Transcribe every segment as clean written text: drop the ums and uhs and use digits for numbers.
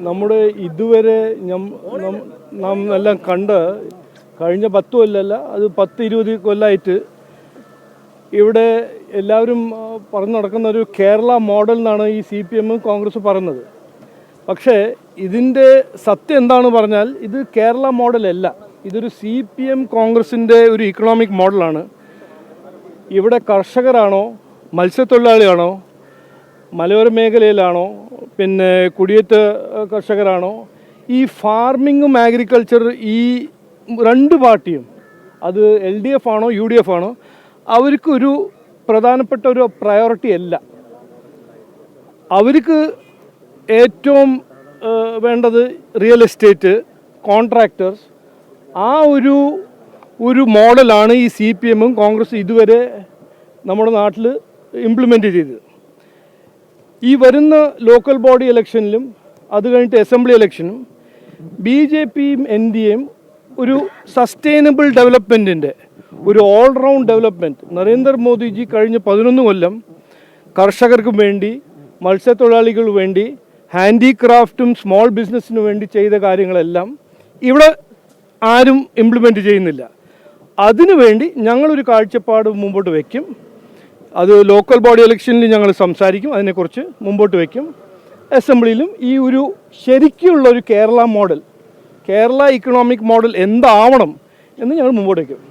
നമ്മുടെ ഇതുവരെ നാം എല്ലാം കണ്ട് കഴിഞ്ഞ 10 കൊല്ലമല്ല, അത് 10-20 കൊല്ലമായിട്ട് ഇവിടെ എല്ലാവരും പറഞ്ഞു നടക്കുന്ന ഒരു കേരള മോഡൽ എന്നാണ് ഈ CPM കോൺഗ്രസ് പറയുന്നത്. പക്ഷേ ഇതിൻ്റെ സത്യം എന്താണെന്ന് പറഞ്ഞാൽ ഇത് കേരള മോഡലല്ല, ഇതൊരു CPM കോൺഗ്രസിൻ്റെ ഒരു ഇക്കണോമിക് മോഡലാണ്. ഇവിടെ കർഷകരാണോ, മത്സ്യത്തൊഴിലാളിയാണോ, മലയോര മേഖലയിലാണോ, പിന്നെ കുടിയേറ്റ കർഷകരാണോ, ഈ ഫാർമിങ്ങും അഗ്രികൾച്ചർ ഈ രണ്ട് പാർട്ടിയും, അത് LDF ആണോ UDF ആണോ, അവർക്കൊരു പ്രധാനപ്പെട്ട ഒരു പ്രയോറിറ്റി അല്ല. അവർക്ക് ഏറ്റവും വേണ്ടത് റിയൽ എസ്റ്റേറ്റ്, കോൺട്രാക്ടേഴ്സ്. ആ ഒരു മോഡലാണ് ഈ CPM കോൺഗ്രസ് ഇതുവരെ നമ്മുടെ നാട്ടിൽ ഇംപ്ലിമെൻറ്റ് ചെയ്തത്. ഈ വരുന്ന ലോക്കൽ ബോഡി ഇലക്ഷനിലും അത് കഴിഞ്ഞിട്ട് അസംബ്ലി ഇലക്ഷനും BJPയും NDAയും ഒരു സസ്റ്റൈനബിൾ ഡെവലപ്മെൻറ്റിൻ്റെ ഒരു ഓൾറൗണ്ട് ഡെവലപ്മെൻറ്റ്, നരേന്ദ്രമോദിജി കഴിഞ്ഞ 11 കൊല്ലം കർഷകർക്കും വേണ്ടി, മത്സ്യത്തൊഴിലാളികൾക്ക് വേണ്ടി, ഹാൻഡിക്രാഫ്റ്റും സ്മോൾ ബിസിനസ്സിനു വേണ്ടി ചെയ്ത കാര്യങ്ങളെല്ലാം ഇവിടെ ആരും ഇംപ്ലിമെൻറ്റ് ചെയ്യുന്നില്ല. അതിനുവേണ്ടി ഞങ്ങളൊരു കാഴ്ചപ്പാട് മുമ്പോട്ട് വയ്ക്കും. അത് ലോക്കൽ ബോഡി ഇലക്ഷനിൽ ഞങ്ങൾ സംസാരിക്കും, അതിനെക്കുറിച്ച് മുമ്പോട്ട് വയ്ക്കും. അസംബ്ലിയിലും ഈ ഒരു ശരിക്കുള്ള ഒരു Kerala model, Kerala economic model എന്താവണം എന്ന് ഞങ്ങൾ മുമ്പോട്ട് വയ്ക്കും.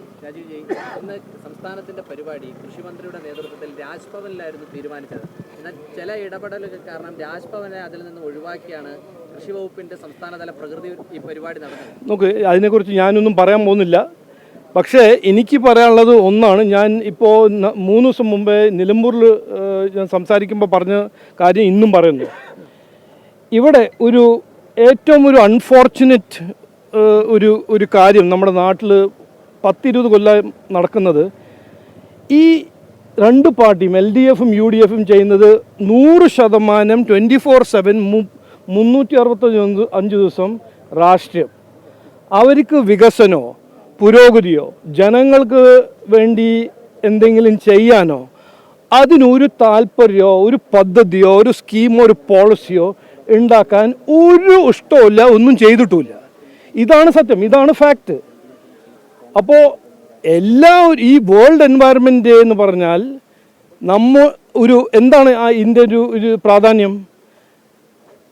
ഇന്ന് സംസ്ഥാനത്തിന്റെ പരിപാടി കൃഷിമന്ത്രിയുടെ നേതൃത്വത്തിൽ രാജ്ഭവനിലായിരുന്നു തീരുമാനിച്ചത്. എന്നാൽ ചില ഇടപെടലുകൾ കാരണം രാജ്ഭവനെ അതിൽ നിന്ന് ഒഴിവാക്കിയാണ് കൃഷി വകുപ്പിന്റെ സംസ്ഥാനതല പ്രകൃതി ഈ പരിപാടി നടന്നത്. നോക്ക്, അതിനെക്കുറിച്ച് ഞാനൊന്നും പറയാൻ പോകുന്നില്ല. പക്ഷേ എനിക്ക് പറയാനുള്ളത് ഒന്നാണ്. ഞാൻ ഇപ്പോൾ 3 ദിവസം മുമ്പേ നിലമ്പൂരിൽ ഞാൻ സംസാരിക്കുമ്പോൾ പറഞ്ഞ കാര്യം ഇന്നും പറയുന്നു. ഇവിടെ ഏറ്റവും ഒരു അൺഫോർച്ചുനേറ്റ് ഒരു കാര്യം നമ്മുടെ നാട്ടിൽ 10-20 കൊല്ലം നടക്കുന്നത്, ഈ രണ്ട് പാർട്ടിയും LDFും UDFും ചെയ്യുന്നത് 100% 24/7 365 ദിവസം രാഷ്ട്രീയം. അവർക്ക് വികസനമോ പുരോഗതിയോ ജനങ്ങൾക്ക് വേണ്ടി എന്തെങ്കിലും ചെയ്യാനോ അതിനൊരു താല്പര്യമോ ഒരു പദ്ധതിയോ ഒരു സ്കീമോ ഒരു പോളിസിയോ ഉണ്ടാക്കാൻ ഒരു ഇഷ്ടമില്ല, ഒന്നും ചെയ്തിട്ടുമില്ല. ഇതാണ് സത്യം, ഇതാണ് ഫാക്റ്റ്. അപ്പോൾ ഈ വേൾഡ് എൻവയറമെൻറ്റ് എന്ന് പറഞ്ഞാൽ എന്താണ് ഇതിൻ്റെ ഒരു പ്രാധാന്യം?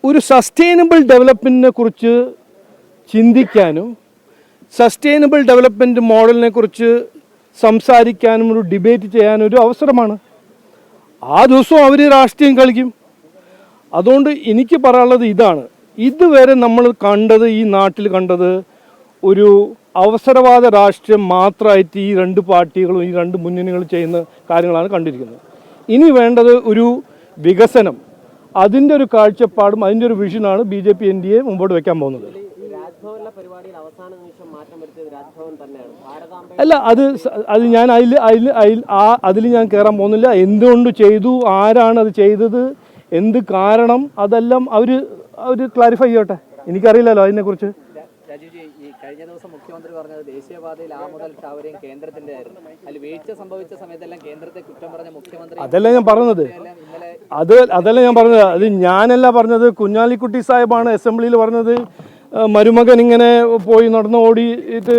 ഒരു സസ്റ്റൈനബിൾ ഡെവലപ്മെൻറ്റിനെ കുറിച്ച് ചിന്തിക്കാനും സസ്റ്റൈനബിൾ ഡെവലപ്മെൻറ്റ് മോഡലിനെ കുറിച്ച് സംസാരിക്കാനും ഒരു ഡിബേറ്റ് ചെയ്യാനും ഒരു അവസരമാണ്. ആ ദിവസവും അവർ രാഷ്ട്രീയം കളിക്കും. അതുകൊണ്ട് എനിക്ക് പറയാനുള്ളത് ഇതാണ്. ഇതുവരെ നമ്മൾ ഈ നാട്ടിൽ കണ്ടത് ഒരു അവസരവാദ രാഷ്ട്രീയം മാത്രമായിട്ട് ഈ രണ്ട് പാർട്ടികളും ഈ രണ്ട് മുന്നണികളും ചെയ്യുന്ന കാര്യങ്ങളാണ് കണ്ടിരിക്കുന്നത്. ഇനി വേണ്ടത് ഒരു വികസനം, അതിൻ്റെ ഒരു കാഴ്ചപ്പാടും അതിൻ്റെ ഒരു വിഷനാണ് BJP NDA മുമ്പോട്ട് വയ്ക്കാൻ പോകുന്നത്. അല്ല, അത് ഞാൻ അതിൽ ഞാൻ കയറാൻ പോകുന്നില്ല. എന്തുകൊണ്ട് ചെയ്തു, ആരാണ് അത് ചെയ്തത്, എന്ത് കാരണം, അതെല്ലാം അവർ ക്ലാരിഫൈ ചെയ്യട്ടെ. എനിക്കറിയില്ലല്ലോ അതിനെക്കുറിച്ച്. കഴിഞ്ഞ ദിവസം മുഖ്യമന്ത്രി പറഞ്ഞത് ദേശീയപാതയിൽ ആ മുതൽ ടാവരെയും കേന്ദ്രത്തിന്റെ ആയിരുന്നു. അതിൽ വീഴ്ച സംഭവിച്ച സമയത്തെല്ലാം കേന്ദ്രത്തെ കുറ്റം പറഞ്ഞ മുഖ്യമന്ത്രി. അതല്ല ഞാൻ പറഞ്ഞത്. അത് ഞാനല്ല പറഞ്ഞത്. കുഞ്ഞാലിക്കുട്ടി സാഹിബാണ് അസംബ്ലിയിൽ പറഞ്ഞത്. മരുമകൻ ഇങ്ങനെ പോയി നടന്ന് ഓടിയിട്ട്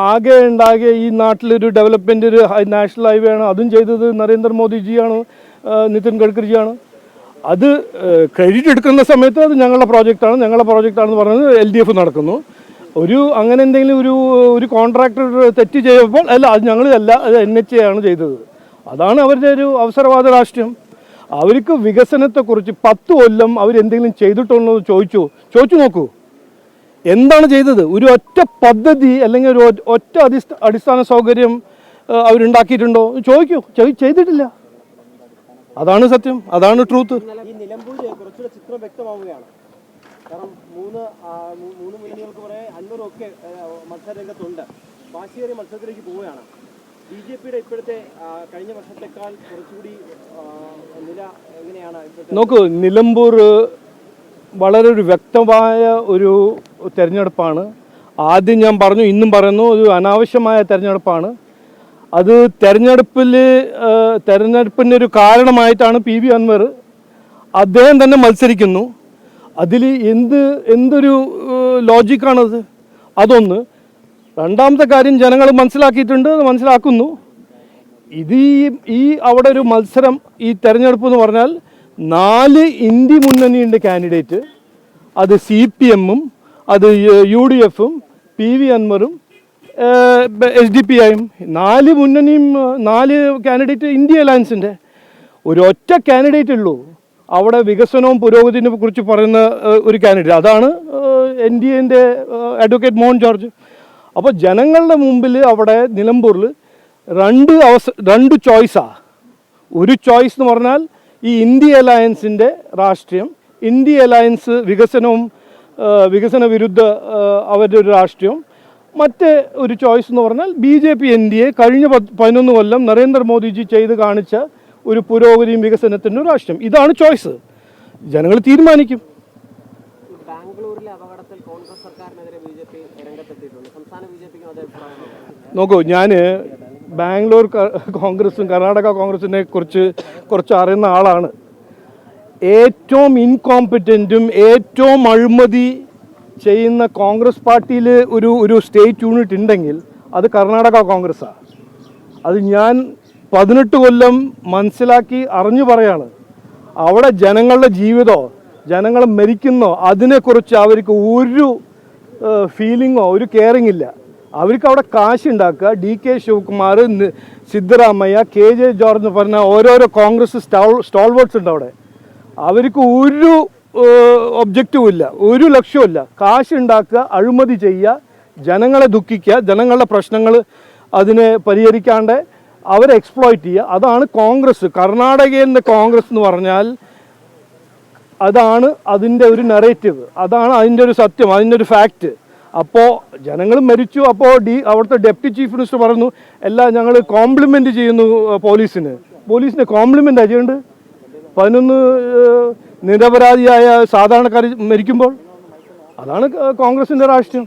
ആകെ ഉണ്ടാകിയ ഈ നാട്ടിലൊരു ഡെവലപ്മെന്റ്, ഒരു നാഷണൽ ഹൈവേ ആണ്. അതും ചെയ്തത് നരേന്ദ്രമോദിജിയാണ്, നിതിൻ ഗഡ്കരിജിയാണ്. അത് ക്രെഡിറ്റ് എടുക്കുന്ന സമയത്ത് അത് ഞങ്ങളുടെ പ്രോജക്റ്റാണെന്ന് പറഞ്ഞത് LDF നടക്കുന്നു. അങ്ങനെ എന്തെങ്കിലും ഒരു കോൺട്രാക്ടർ തെറ്റ് ചെയ്യുമ്പോൾ അല്ല, അത് ഞങ്ങളല്ല, അത് NHA ആണ് ചെയ്തത്. അതാണ് അവരുടെ ഒരു അവസരവാദ രാഷ്ട്രീയം. അവർക്ക് വികസനത്തെക്കുറിച്ച് 10 കൊല്ലം അവരെന്തെങ്കിലും ചെയ്തിട്ടുണ്ടോ എന്ന് ചോദിച്ചു നോക്കൂ. എന്താണ് ചെയ്തത്? ഒരു ഒറ്റ പദ്ധതി അല്ലെങ്കിൽ ഒരു ഒറ്റ അടിസ്ഥാന സൗകര്യം അവരുണ്ടാക്കിയിട്ടുണ്ടോ ചോദിക്കൂ. ചെയ്തിട്ടില്ല. അതാണ് സത്യം, അതാണ് ട്രൂത്ത്. ഈ നിലമ്പൂര് കുറച്ചുകൂടെ ചിത്രം വ്യക്തമാവുകയാണ്. കാരണം മൂന്ന് മുന്നണികൾക്ക് പുറമെ അൻവറൊക്കെ മത്സരരംഗത്തുണ്ട്. വാശിയേറിയ മത്സരത്തിലേക്ക് പോവുകയാണ്. BJPയുടെ ഇപ്പോഴത്തെ കഴിഞ്ഞ വർഷത്തെക്കാൾ കുറച്ചുകൂടി നില എങ്ങനെയാണ്? നോക്കൂ, നിലമ്പൂർ വളരെ ഒരു വ്യക്തമായ ഒരു തെരഞ്ഞെടുപ്പാണ്. ആദ്യം ഞാൻ പറഞ്ഞു, ഇന്നും പറയുന്നു, ഒരു അനാവശ്യമായ തെരഞ്ഞെടുപ്പാണ്. അത് തെരഞ്ഞെടുപ്പിൻ്റെ ഒരു കാരണമായിട്ടാണ് PV അൻവർ അദ്ദേഹം തന്നെ മത്സരിക്കുന്നു. അതിൽ എന്തൊരു ലോജിക്കാണത്? അതൊന്ന്. രണ്ടാമത്തെ കാര്യം, ജനങ്ങൾ മനസ്സിലാക്കിയിട്ടുണ്ട്, മനസ്സിലാക്കുന്നു. ഇത് ഈ അവിടെ ഒരു മത്സരം, ഈ തെരഞ്ഞെടുപ്പ് എന്ന് പറഞ്ഞാൽ 4 ഇന്ത്യ മുന്നണിയുടെ കാൻഡിഡേറ്റ്, അത് CPM-ഉം അത് UDF-ഉം PV അൻവറും SDPI-യും 4 മുന്നണിയും 4 കാൻഡിഡേറ്റ് ഇന്ത്യ അലയൻസിൻ്റെ. ഒരൊറ്റ കാൻഡിഡേറ്റ് ഉള്ളൂ അവിടെ വികസനവും പുരോഗതിനെ കുറിച്ച് പറയുന്ന ഒരു കാൻഡിഡേറ്റ്, അതാണ് NDA-ൻ്റെ അഡ്വക്കേറ്റ് മോഹൻ ജോർജ്. അപ്പോൾ ജനങ്ങളുടെ മുമ്പിൽ അവിടെ നിലമ്പൂരിൽ രണ്ട് ചോയ്സാണ്. ഒരു ചോയ്സ് എന്ന് പറഞ്ഞാൽ ഈ ഇന്ത്യ അലയൻസിൻ്റെ രാഷ്ട്രീയം, ഇന്ത്യ അലയൻസ് വികസന വിരുദ്ധ അവരുടെ ഒരു രാഷ്ട്രീയം. മറ്റേ ഒരു ചോയ്സ് എന്ന് പറഞ്ഞാൽ BJP NDA കഴിഞ്ഞ 11 കൊല്ലം നരേന്ദ്രമോദിജി ചെയ്ത് കാണിച്ച ഒരു പുരോഗതിയും വികസനത്തിൻ്റെ രാഷ്ട്രീയം. ഇതാണ് ചോയ്സ്. ജനങ്ങൾ തീരുമാനിക്കും. ബാംഗ്ലൂരിലെ അപകടത്തിൽ കോൺഗ്രസ് സർക്കാരിനെതിരെ BJP രംഗത്തെത്തിയിട്ടുണ്ട്. സംസ്ഥാന BJPക്കും അതേ അഭിപ്രായമാണ്. നോക്കൂ, ഞാൻ ബാംഗ്ലൂർ കോൺഗ്രസും കർണാടക കോൺഗ്രസിനെ കുറിച്ച് കുറച്ച് അറിയുന്ന ആളാണ്. ഏറ്റവും ഇൻകോമ്പറ്റൻറ്റും ഏറ്റവും അഴിമതി ചെയ്യുന്ന കോൺഗ്രസ് പാർട്ടിയിൽ ഒരു സ്റ്റേറ്റ് യൂണിറ്റ് ഉണ്ടെങ്കിൽ അത് കർണാടക കോൺഗ്രസ്സാണ്. അത് ഞാൻ 18 കൊല്ലം മനസ്സിലാക്കി അറിഞ്ഞു പറയാണ്. അവിടെ ജനങ്ങളുടെ ജീവിതമോ ജനങ്ങൾ മരിക്കുന്നോ അതിനെക്കുറിച്ച് അവർക്ക് ഒരു ഫീലിങ്ങോ ഒരു കെയറിങ് ഇല്ല. അവർക്ക് അവിടെ കാശുണ്ടാക്കുക. DK Shivakumar, Siddaramaiah, KJ George എന്ന് പറഞ്ഞ ഓരോരോ കോൺഗ്രസ് സ്റ്റോൾവേർഡ്സ് ഉണ്ട് അവിടെ. അവർക്ക് ഒരു ഒബ്ജക്റ്റീവും ഇല്ല, ഒരു ലക്ഷ്യമില്ല. കാശുണ്ടാക്കുക, അഴിമതി ചെയ്യുക, ജനങ്ങളെ ദുഃഖിക്കുക, ജനങ്ങളുടെ പ്രശ്നങ്ങൾ അതിനെ പരിഹരിക്കാണ്ട് അവരെ എക്സ്പ്ലോയിറ്റ് ചെയ്യുക. അതാണ് കോൺഗ്രസ്. കർണാടകയിലെ കോൺഗ്രസ് എന്ന് പറഞ്ഞാൽ അതാണ് അതിൻ്റെ ഒരു നറേറ്റീവ്, അതാണ് അതിൻ്റെ ഒരു സത്യം, അതിൻ്റെ ഒരു ഫാക്റ്റ്. അപ്പോൾ ജനങ്ങൾ മരിച്ചു. അപ്പോൾ അവിടുത്തെ ഡെപ്യൂട്ടി ചീഫ് മിനിസ്റ്റർ പറഞ്ഞു, എല്ലാം ഞങ്ങൾ കോംപ്ലിമെൻറ്റ് ചെയ്യുന്നു പോലീസിനെ കോംപ്ലിമെൻ്റ് ചെയ്യേണ്ടത്. 11 നിരപരാധിയായ സാധാരണക്കാർ മരിക്കുമ്പോൾ. അതാണ് കോൺഗ്രസിൻ്റെ രാഷ്ട്രീയം.